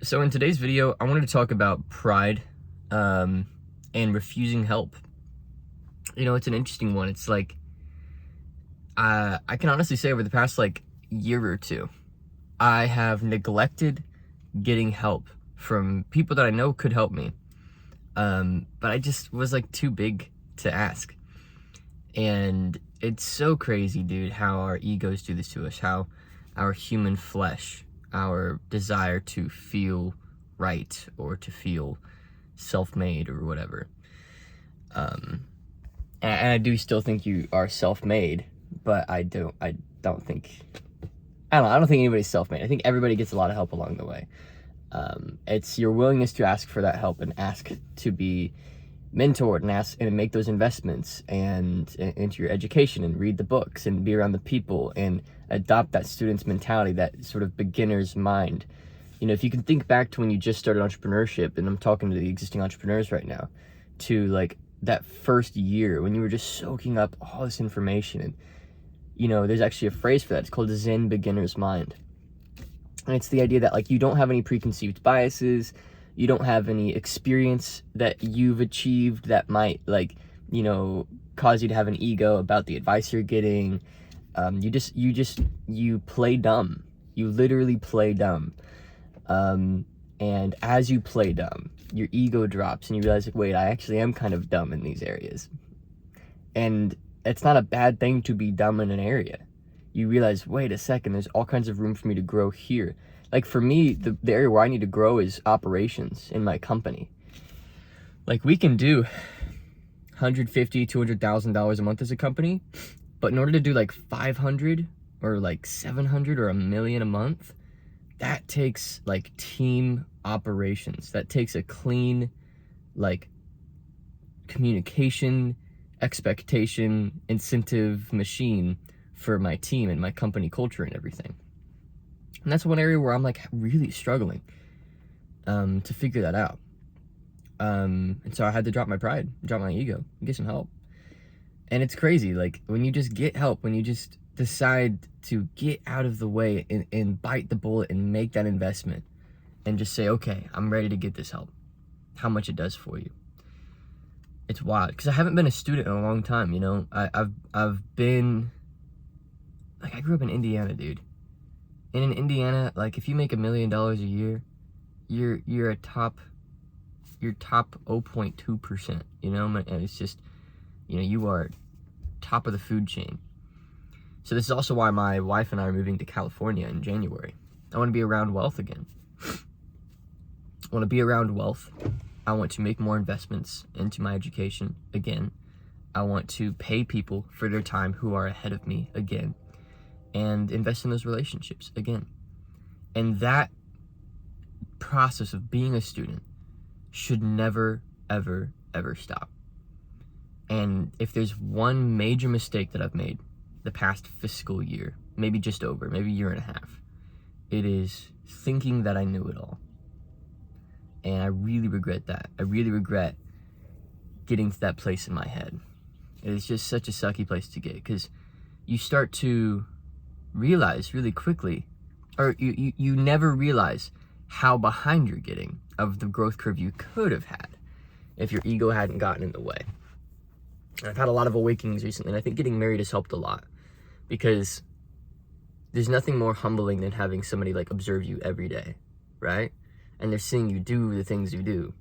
So in today's video, I wanted to talk about pride and refusing help. You know, it's an interesting one. It's like, I can honestly say over the past year or two, I have neglected getting help from people that I know could help me. But I just was too big to ask. And it's so crazy, dude, how our egos do this to us, how our human flesh, our desire to feel right or to feel self-made or whatever. And I do still think you are self-made, but I don't think anybody's self-made. I think everybody gets a lot of help along the way. It's your willingness to ask for that help and ask to be mentored and ask and make those investments and into your education and read the books and be around the people and adopt that student's mentality, that sort of beginner's mind. You know, if you can think back to when you just started entrepreneurship, and I'm talking to the existing entrepreneurs right now, to that first year when you were just soaking up all this information. And you know, there's actually a phrase for that. It's called the Zen beginner's mind. And it's the idea that you don't have any preconceived biases, you don't have any experience that you've achieved that might cause you to have an ego about the advice you're getting. You play dumb. You literally play dumb. And as you play dumb, your ego drops and you realize, wait, I actually am kind of dumb in these areas. And it's not a bad thing to be dumb in an area. You realize, wait a second, there's all kinds of room for me to grow here. Like for me, the area where I need to grow is operations in my company. We can do $150,000, $200,000 a month as a company, but in order to do 500 or 700 or $1 million a month, that takes team operations. That takes a clean communication, expectation, incentive machine for my team and my company culture and everything. And that's one area where I'm really struggling to figure that out. And so I had to drop my pride, drop my ego, and get some help. And it's crazy, when you just get help, when you just decide to get out of the way and bite the bullet and make that investment and just say, okay, I'm ready to get this help, how much it does for you. It's wild, because I haven't been a student in a long time, you know. I've been, I grew up in Indiana, dude. And in Indiana, if you make $1 million a year, you're top 0.2%, you know? And it's just, you know, you are top of the food chain. So this is also why my wife and I are moving to California in January. I want to be around wealth again. I want to be around wealth. I want to make more investments into my education again. I want to pay people for their time who are ahead of me again, and invest in those relationships again. And that process of being a student should never, ever, ever stop. And if there's one major mistake that I've made the past fiscal year, maybe just over, maybe a year and a half, it is thinking that I knew it all. And I really regret that. I really regret getting to that place in my head. It's just such a sucky place to get, because you start to realize really quickly, or you never realize how behind you're getting of the growth curve you could have had if your ego hadn't gotten in the way. And I've had a lot of awakenings recently, and I think getting married has helped a lot, because there's nothing more humbling than having somebody observe you every day, right? And they're seeing you do the things you do.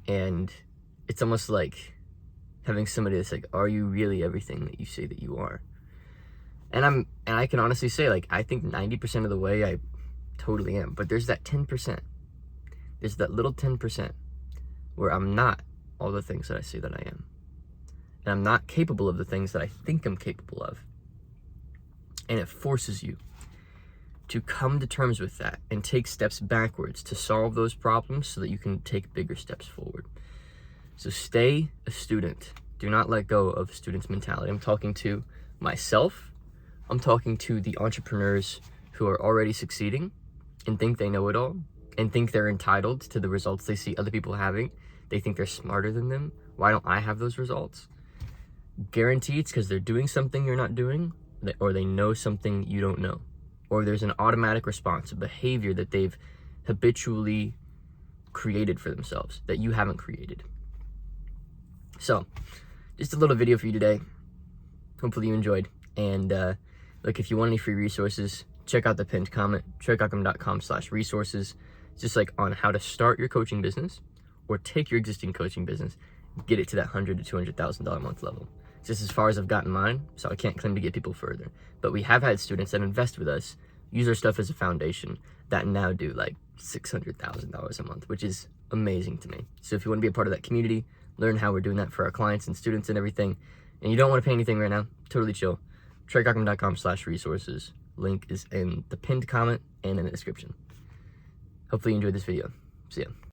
And it's almost like having somebody that's are you really everything that you say that you are? And I can honestly say, I think 90% of the way I totally am. But there's that 10%. There's that little 10% where I'm not all the things that I say that I am. And I'm not capable of the things that I think I'm capable of. And it forces you to come to terms with that and take steps backwards to solve those problems so that you can take bigger steps forward. So stay a student. Do not let go of a student's mentality. I'm talking to myself. I'm talking to the entrepreneurs who are already succeeding and think they know it all and think they're entitled to the results they see other people having. They think they're smarter than them. Why don't I have those results? Guarantee it's because they're doing something you're not doing, or they know something you don't know. Or there's an automatic response, a behavior that they've habitually created for themselves that you haven't created. So, just a little video for you today. Hopefully you enjoyed. And look, if you want any free resources, check out the pinned comment, TreyCochran.com/resources. It's just like on how to start your coaching business or take your existing coaching business, get it to that $100,000 to $200,000 a month level. It's just as far as I've gotten mine, so I can't claim to get people further. But we have had students that invest with us, use our stuff as a foundation, that now do like $600,000 a month, which is amazing to me. So if you want to be a part of that community, learn how we're doing that for our clients and students and everything, and you don't want to pay anything right now, totally chill. TreyCochran.com/resources. Link is in the pinned comment and in the description. Hopefully you enjoyed this video. See ya.